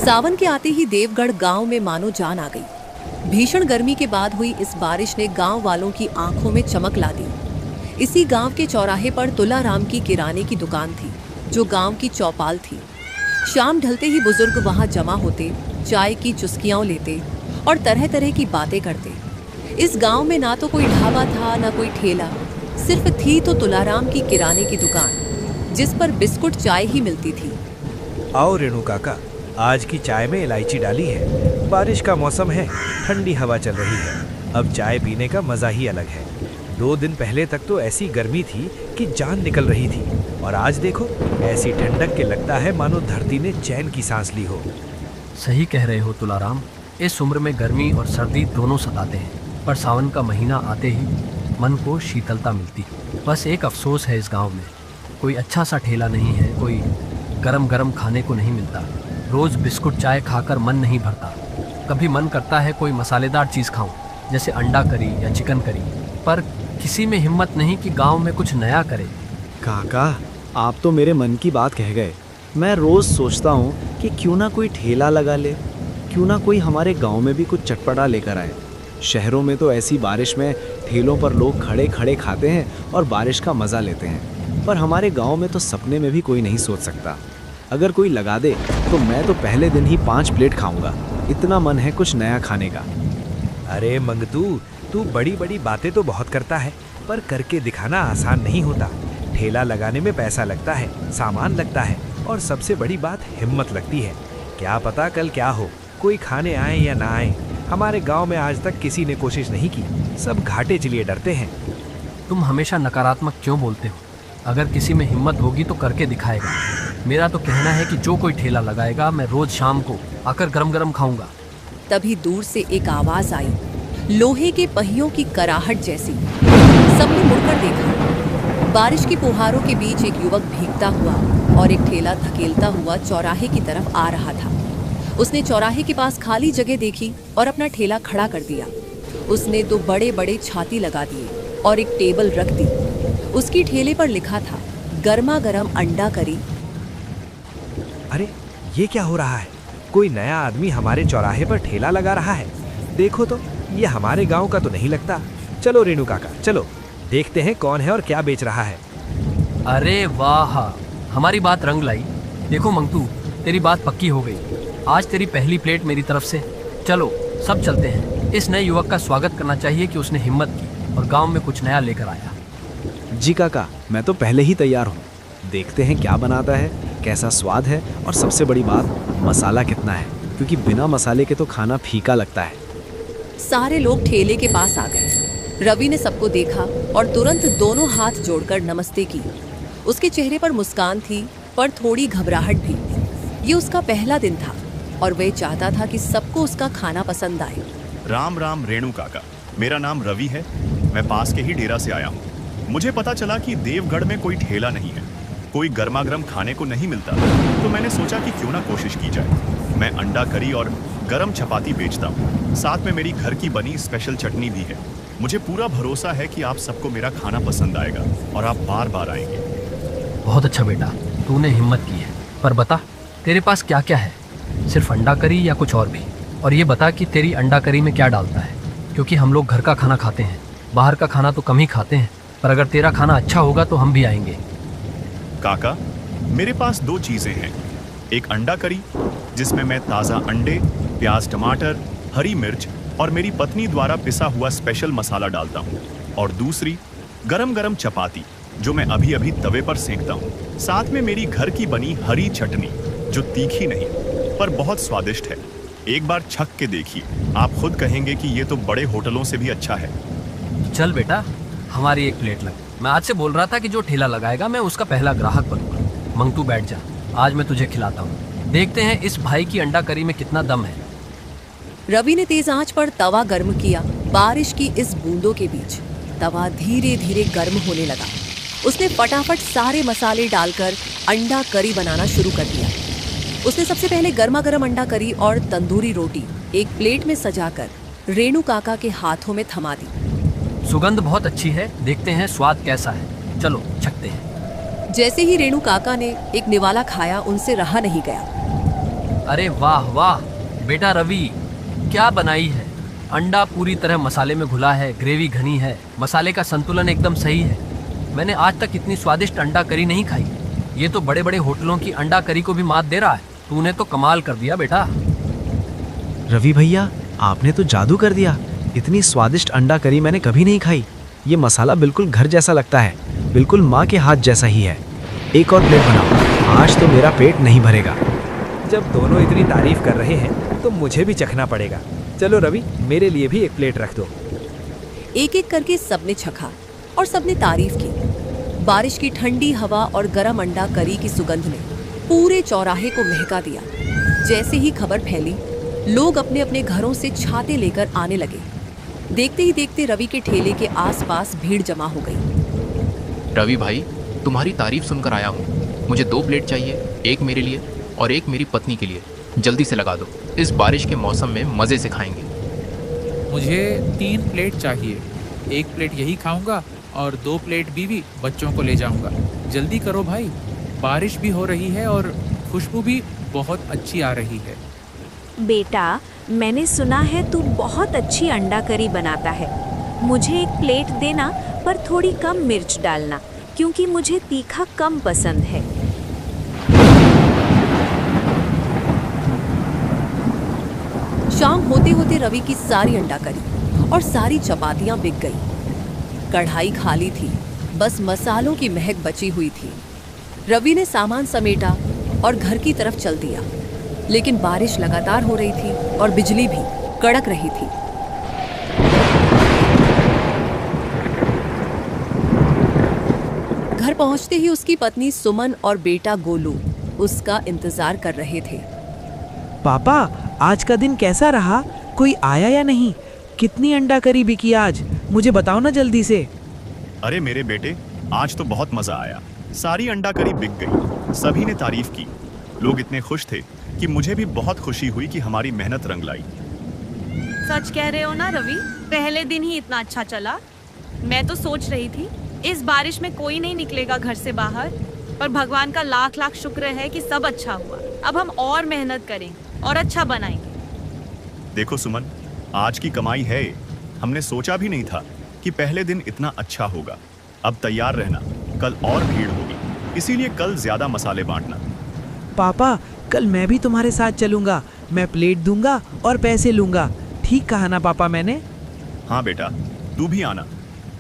सावन के आते ही देवगढ़ गांव में मानो जान आ गई। भीषण गर्मी के बाद हुई इस बारिश ने गांव वालों की आंखों में चमक ला दी। इसी गांव के चौराहे पर तुलाराम की किराने की दुकान थी, जो गांव की चौपाल थी। शाम ढलते ही बुजुर्ग वहां जमा होते, चाय की चुस्कियां लेते और तरह तरह की बातें करते। इस गांव में ना तो कोई ढाबा था, ना कोई ठेला, सिर्फ थी तो तुलाराम की किराने की दुकान, जिस पर बिस्कुट चाय ही मिलती थी। आओ रेणु काका, आज की चाय में इलायची डाली है। बारिश का मौसम है, ठंडी हवा चल रही है। अब चाय पीने का मजा ही अलग है। 2 दिन पहले तक तो ऐसी गर्मी थी कि जान निकल रही थी, और आज देखो ऐसी ठंडक के लगता है मानो धरती ने चैन की सांस ली हो। सही कह रहे हो तुलाराम, इस उम्र में गर्मी और सर्दी दोनों सताते हैं, पर सावन का महीना आते ही मन को शीतलता मिलती। बस एक अफसोस है, इस गांव में कोई अच्छा सा ठेला नहीं है, कोई गरम गरम खाने को नहीं मिलता। रोज बिस्कुट चाय खाकर मन नहीं भरता। कभी मन करता है कोई मसालेदार चीज़ खाऊं, जैसे अंडा करी या चिकन करी, पर किसी में हिम्मत नहीं कि गांव में कुछ नया करे। काका, आप तो मेरे मन की बात कह गए। मैं रोज सोचता हूँ कि क्यों ना कोई ठेला लगा ले, क्यों ना कोई हमारे गांव में भी कुछ चटपटा लेकर आए। शहरों में तो ऐसी बारिश में ठेलों पर लोग खड़े खड़े खाते हैं और बारिश का मज़ा लेते हैं, पर हमारे गांव में तो सपने में भी कोई नहीं सोच सकता। अगर कोई लगा दे तो मैं तो पहले दिन ही 5 प्लेट खाऊंगा। इतना मन है कुछ नया खाने का। अरे मंगतू, तू बड़ी बड़ी बातें तो बहुत करता है, पर करके दिखाना आसान नहीं होता। ठेला लगाने में पैसा लगता है, सामान लगता है, और सबसे बड़ी बात हिम्मत लगती है। क्या पता कल क्या हो, कोई खाने आए या ना आए। हमारे गांव में आज तक किसी ने कोशिश नहीं की, सब घाटे चलिए डरते हैं। तुम हमेशा नकारात्मक क्यों बोलते हो? अगर किसी में हिम्मत होगी तो करके दिखाएगा। मेरा तो कहना है कि जो कोई ठेला लगाएगा, मैं रोज शाम को आकर गरम गरम खाऊंगा। तभी दूर से एक आवाज आई, लोहे के पहियों की कराहट जैसी। सबने मुड़कर देखा। बारिश की फुहारों के बीच एक युवक भीगता हुआ और एक ठेला धकेलता हुआ चौराहे की तरफ आ रहा था। उसने चौराहे के पास खाली जगह देखी और अपना ठेला खड़ा कर दिया। उसने 2 बड़े बड़े छाती लगा दिए और एक टेबल रख दी। उसकी ठेले पर लिखा था, गर्मा गर्म अंडा करी। अरे ये क्या हो रहा है? कोई नया आदमी हमारे चौराहे पर ठेला लगा रहा है। देखो तो, ये हमारे गांव का तो नहीं लगता। चलो रेणु काका, चलो देखते हैं कौन है और क्या बेच रहा है। अरे वाह, हमारी बात रंग लाई। देखो मंगतू, तेरी बात पक्की हो गई। आज तेरी पहली प्लेट मेरी तरफ से। चलो सब चलते हैं। इस नए युवक का स्वागत करना चाहिए कि उसने हिम्मत की और गांव में कुछ नया लेकर आया। जी काका, मैं तो पहले ही तैयार हूँ। देखते हैं क्या बनाता है, कैसा स्वाद है, और सबसे बड़ी बात मसाला कितना है, क्योंकि बिना मसाले के तो खाना फीका लगता है। सारे लोग ठेले के पास आ गए। रवि ने सबको देखा और तुरंत दोनों हाथ जोड़कर नमस्ते की। उसके चेहरे पर मुस्कान थी, पर थोड़ी घबराहट भी। ये उसका पहला दिन था और वह चाहता था कि सबको उसका खाना पसंद आए। राम राम रेणु काका, मेरा नाम रवि है। मैं पास के ही डेरा से आया हूँ। मुझे पता चला कि देवगढ़ में कोई ठेला नहीं है, कोई गर्मा गर्म खाने को नहीं मिलता, तो मैंने सोचा कि क्यों ना कोशिश की जाए। मैं अंडा करी और गरम चपाती बेचता हूँ, साथ में मेरी घर की बनी स्पेशल चटनी भी है। मुझे पूरा भरोसा है कि आप सबको मेरा खाना पसंद आएगा और आप बार बार आएंगे। बहुत अच्छा बेटा, तूने हिम्मत की है। पर बता, तेरे पास क्या क्या है? सिर्फ अंडा करी या कुछ और भी? और ये बता कि तेरी अंडा करी में क्या डालता है, क्योंकि हम लोग घर का खाना खाते हैं, बाहर का खाना तो कम ही खाते हैं। पर अगर तेरा खाना अच्छा होगा तो हम भी आएंगे। काका, मेरे पास 2 चीज़ें हैं। एक अंडा करी, जिसमें मैं ताज़ा अंडे, प्याज, टमाटर, हरी मिर्च और मेरी पत्नी द्वारा पिसा हुआ स्पेशल मसाला डालता हूँ। और दूसरी गरम गरम चपाती, जो मैं अभी अभी तवे पर सेंकता हूँ। साथ में मेरी घर की बनी हरी चटनी, जो तीखी नहीं पर बहुत स्वादिष्ट है। एक बार छक के देखिए, आप खुद कहेंगे कि ये तो बड़े होटलों से भी अच्छा है। चल बेटा, हमारी 1 प्लेट लग। मैं आज से बोल रहा था कि जो ठेला लगाएगा मैं उसका पहला ग्राहक बनूंगा। मंगतू बैठ जा, आज मैं तुझे खिलाता हूँ। देखते हैं इस भाई की अंडा करी में कितना दम है। रवि ने तेज आंच पर तवा गर्म किया। बारिश की इस बूंदों के बीच तवा धीरे धीरे गर्म होने लगा। उसने फटाफट सारे मसाले डालकर अंडा करी बनाना शुरू कर दिया। उसने सबसे पहले गर्मा गर्म अंडा करी और तंदूरी रोटी एक प्लेट में सजाकर रेणु काका के हाथों में थमा दी। सुगंध बहुत अच्छी है, देखते हैं स्वाद कैसा है। चलो छकते हैं। जैसे ही रेणु काका ने एक निवाला खाया, उनसे रहा नहीं गया। अरे वाह वाह बेटा रवि, क्या बनाई है। अंडा पूरी तरह मसाले में घुला है, ग्रेवी घनी है, मसाले का संतुलन एकदम सही है। मैंने आज तक इतनी स्वादिष्ट अंडा करी नहीं खाई। ये तो बड़े बड़े होटलों की अंडा करी को भी मात दे रहा है। तूने तो कमाल कर दिया बेटा। रवि भैया, आपने तो जादू कर दिया। इतनी स्वादिष्ट अंडा करी मैंने कभी नहीं खाई। ये मसाला बिल्कुल घर जैसा लगता है, बिल्कुल माँ के हाथ जैसा ही है। एक और प्लेट बनाओ, आज तो मेरा पेट नहीं भरेगा। जब दोनों इतनी तारीफ कर रहे हैं तो मुझे भी चखना पड़ेगा। चलो रवि, मेरे लिए भी एक प्लेट रख दो। एक एक करके सबने चखा और सबने तारीफ की। बारिश की ठंडी हवा और गरम अंडा करी की सुगंध ने पूरे चौराहे को महका दिया। जैसे ही खबर फैली, लोग अपने अपने घरों से छाते लेकर आने लगे। देखते ही देखते रवि के ठेले के आसपास भीड़ जमा हो गई। रवि भाई, तुम्हारी तारीफ सुनकर आया हूँ। मुझे 2 प्लेट चाहिए, एक मेरे लिए और एक मेरी पत्नी के लिए। जल्दी से लगा दो, इस बारिश के मौसम में मज़े से खाएंगे। मुझे 3 प्लेट चाहिए। 1 प्लेट यही खाऊंगा और 2 प्लेट बीवी बच्चों को ले जाऊंगा। जल्दी करो भाई, बारिश भी हो रही है और खुशबू भी बहुत अच्छी आ रही है। बेटा, मैंने सुना है तू बहुत अच्छी अंडा करी बनाता है। मुझे 1 प्लेट देना, पर थोड़ी कम मिर्च डालना, क्योंकि मुझे तीखा कम पसंद है। शाम होते होते रवि की सारी अंडा करी और सारी चपातियां बिक गई। कढ़ाई खाली थी, बस मसालों की महक बची हुई थी। रवि ने सामान समेटा और घर की तरफ चल दिया, लेकिन बारिश लगातार हो रही थी और बिजली भी कड़क रही थी। घर पहुंचते ही उसकी पत्नी सुमन और बेटा गोलू उसका इंतजार कर रहे थे। पापा, आज का दिन कैसा रहा? कोई आया या नहीं? कितनी अंडा करी बिकी आज? मुझे बताओ ना जल्दी से। अरे मेरे बेटे, आज तो बहुत मजा आया। सारी अंडा करी बिक गई, सभी ने तारीफ की। लोग इतने खुश थे कि मुझे भी बहुत खुशी हुई कि हमारी मेहनत रंग लाई। सच कह रहे हो ना रवि, पहले दिन ही इतना अच्छा चला। मैं तो सोच रही थी इस बारिश में कोई नहीं निकलेगा घर से बाहर, पर भगवान का लाख लाख शुक्र है कि सब अच्छा हुआ। अब हम और मेहनत करेंगे और अच्छा बनाएंगे। देखो सुमन, आज की कमाई है। हमने सोचा भी नहीं था कि पहले दिन इतना अच्छा होगा। अब तैयार रहना, कल और भीड़ होगी, इसीलिए कल ज्यादा मसाले बांटना। पापा, कल मैं भी तुम्हारे साथ चलूंगा। मैं प्लेट दूंगा और पैसे लूंगा। ठीक कहा ना पापा मैंने? हाँ बेटा, तू भी आना,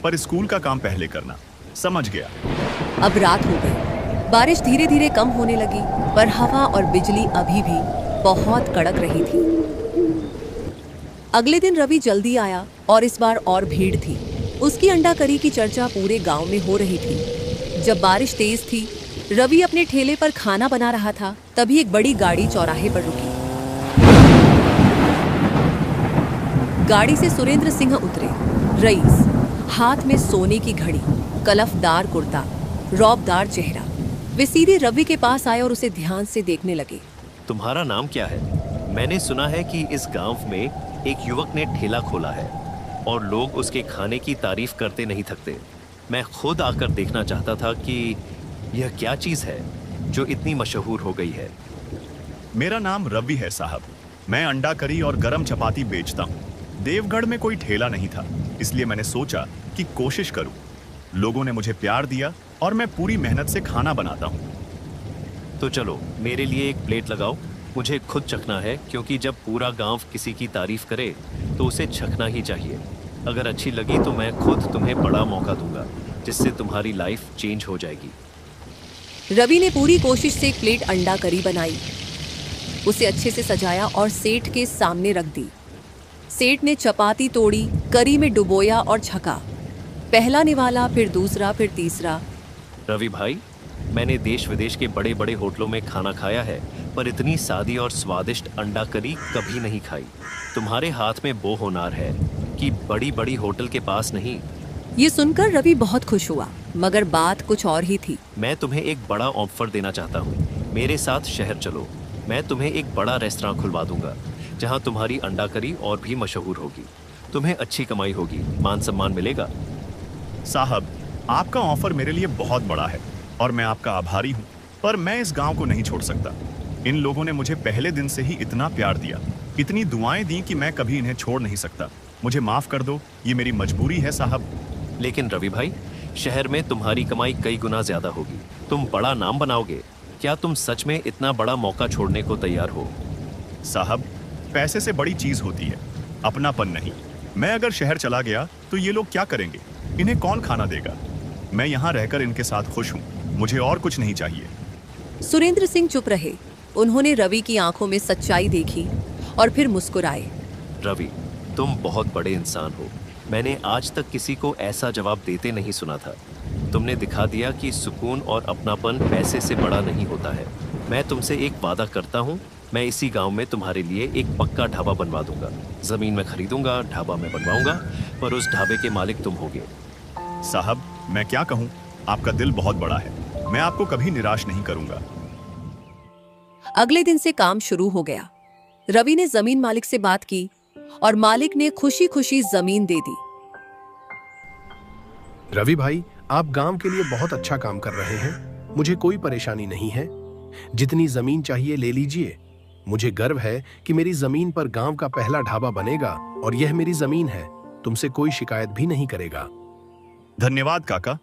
पर स्कूल का काम पहले करना। समझ गया? अब रात हो गई, बारिश धीरे धीरे कम होने लगी, पर हवा और बिजली अभी भी बहुत कड़क रही थी। अगले दिन रवि जल्दी आया और इस बार और भीड़ थी। उसकी अंडा करी की चर्चा पूरे गांव में हो रही थी। जब बारिश तेज थी, रवि अपने ठेले पर खाना बना रहा था, तभी एक बड़ी गाड़ी चौराहे पर रुकी। गाड़ी से सुरेंद्र सिंह उतरे। रईस, हाथ में सोने की घड़ी, कलफदार कुर्ता, रौबदार चेहरा। वे सीधे रवि के पास आए और उसे ध्यान से देखने लगे। तुम्हारा नाम क्या है? मैंने सुना है कि इस गांव में एक युवक ने ठेला खोला है और लोग उसके खाने की तारीफ करते नहीं थकते। मैं खुद आकर देखना चाहता था कि यह क्या चीज़ है जो इतनी मशहूर हो गई है। मेरा नाम रवि है साहब। मैं अंडा करी और गरम चपाती बेचता हूँ। देवगढ़ में कोई ठेला नहीं था, इसलिए मैंने सोचा कि कोशिश करूं। लोगों ने मुझे प्यार दिया और मैं पूरी मेहनत से खाना बनाता हूँ। तो चलो, मेरे लिए 1 प्लेट लगाओ। मुझे खुद चखना है, क्योंकि जब पूरा गांव किसी की तारीफ करे तो उसे चखना ही चाहिए। अगर अच्छी लगी तो मैं खुद तुम्हें बड़ा मौका दूंगा, जिससे तुम्हारी लाइफ चेंज हो जाएगी। रवि ने पूरी कोशिश से 1 प्लेट अंडा करी बनाई, उसे अच्छे से सजाया और सेठ के सामने रख दी। सेठ ने चपाती तोड़ी, करी में डुबोया और छका। पहला निवाला, फिर दूसरा, फिर तीसरा। रवि भाई, मैंने देश विदेश के बड़े बड़े होटलों में खाना खाया है, पर इतनी सादी और स्वादिष्ट अंडा करी कभी नहीं खाई। तुम्हारे हाथ में वो हुनर है कि बड़ी बड़ी होटल के पास नहीं। ये सुनकर रवि बहुत खुश हुआ, मगर बात कुछ और ही थी। मैं तुम्हें एक बड़ा ऑफर देना चाहता हूँ। मेरे साथ शहर चलो। मैं तुम्हें एक बड़ा रेस्तरां खुलवा दूंगा, जहाँ तुम्हारी अंडा करी और भी मशहूर होगी। तुम्हें अच्छी कमाई होगी, मान सम्मान मिलेगा। साहब, आपका ऑफर मेरे लिए बहुत बड़ा है और मैं आपका आभारी हूँ, पर मैं इस गांव को नहीं छोड़ सकता। इन लोगों ने मुझे पहले दिन से ही इतना प्यार दिया, इतनी दुआएं दी कि मैं कभी इन्हें छोड़ नहीं सकता। मुझे माफ कर दो, ये मेरी मजबूरी है साहब। लेकिन रवि भाई, शहर में तुम्हारी कमाई कई गुना ज्यादा होगी, तुम बड़ा नाम बनाओगे। क्या तुम सच में इतना बड़ा मौका छोड़ने को तैयार हो? साहब, पैसे से बड़ी चीज होती है अपनापन नहीं। मैं अगर शहर चला गया तो ये लोग क्या करेंगे? इन्हें कौन खाना देगा? मैं यहाँ रहकर इनके साथ खुश हूँ, मुझे और कुछ नहीं चाहिए। सुरेंद्र सिंह चुप रहे। उन्होंने रवि की आंखों में सच्चाई देखी और फिर मुस्कुराए। रवि, तुम बहुत बड़े इंसान हो। मैंने आज तक किसी को ऐसा जवाब देते नहीं सुना था। तुमने दिखा दिया कि सुकून और अपनापन पैसे से बड़ा नहीं होता है। मैं तुमसे एक वादा करता हूँ, मैं इसी गांव में तुम्हारे लिए एक पक्का ढाबा बनवा दूंगा। जमीन में खरीदूंगा, ढाबा में बनवाऊंगा, पर उस ढाबे के मालिक तुम होगे। साहब, मैं क्या कहूँ, आपका दिल बहुत बड़ा है, मैं आपको कभी निराश नहीं करूंगा। अगले दिन से काम शुरू हो गया। रवि ने जमीन मालिक से बात की और मालिक ने खुशी खुशी जमीन दे दी। रवि भाई, आप गांव के लिए बहुत अच्छा काम कर रहे हैं। मुझे कोई परेशानी नहीं है। जितनी जमीन चाहिए ले लीजिए। मुझे गर्व है कि मेरी जमीन पर गांव का पहला ढाबा बनेगा और यह मेरी जमीन है। तुमसे कोई शिकायत भी नहीं करेगा। धन्यवाद काका,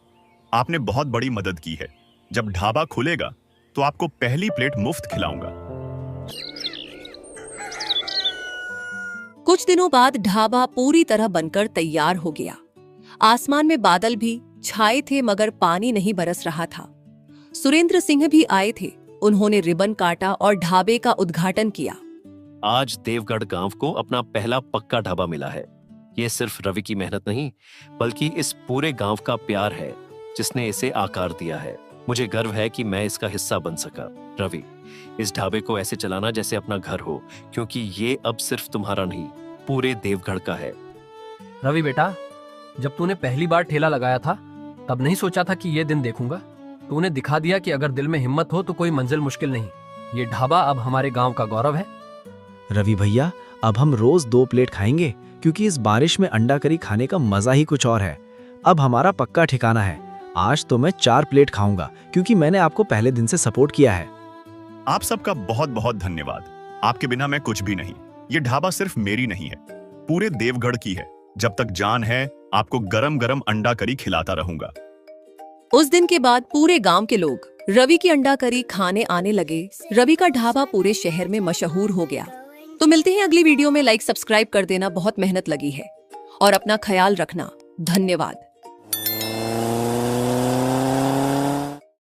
आपने बहुत बड़ी मदद की है। जब ढाबा खुलेगा तो आपको पहली प्लेट मुफ्त खिलाऊंगा। कुछ दिनों बाद ढाबा पूरी तरह बनकर तैयार हो गया। आसमान में बादल भी छाए थे मगर पानी नहीं बरस रहा था। सुरेंद्र सिंह भी आए थे। उन्होंने रिबन काटा और ढाबे का उद्घाटन किया। आज देवगढ़ गांव को अपना पहला पक्का ढाबा मिला है। ये सिर्फ रवि की मेहनत नहीं, बल्कि इस पूरे गांव का प्यार है जिसने इसे आकार दिया है। मुझे गर्व है कि मैं इसका हिस्सा बन सका। रवि, इस ढाबे को ऐसे चलाना जैसे अपना घर हो, क्योंकि ये अब सिर्फ तुम्हारा नहीं, पूरे देवगढ़ का है। रवि बेटा, जब तूने पहली बार ठेला लगाया था तब नहीं सोचा था कि ये दिन देखूंगा। तूने दिखा दिया कि अगर दिल में हिम्मत हो तो कोई मंजिल मुश्किल नहीं। ये ढाबा अब हमारे गांव का गौरव है। रवि भैया, अब हम रोज 2 प्लेट खाएंगे, क्योंकि इस बारिश में अंडा करी खाने का मजा ही कुछ और है। अब हमारा पक्का ठिकाना है। आज तो मैं 4 प्लेट खाऊंगा, क्योंकि मैंने आपको पहले दिन से सपोर्ट किया है। आप सबका बहुत बहुत धन्यवाद। आपके बिना मैं कुछ भी नहीं। ये ढाबा सिर्फ मेरी नहीं है, पूरे देवगढ़ की है। जब तक जान है, आपको गरम गरम अंडा करी खिलाता रहूंगा। उस दिन के बाद पूरे गांव के लोग रवि की अंडा करी खाने आने लगे। रवि का ढाबा पूरे शहर में मशहूर हो गया। तो मिलते हैं अगली वीडियो में। लाइक सब्सक्राइब कर देना, बहुत मेहनत लगी है। और अपना ख्याल रखना। धन्यवाद।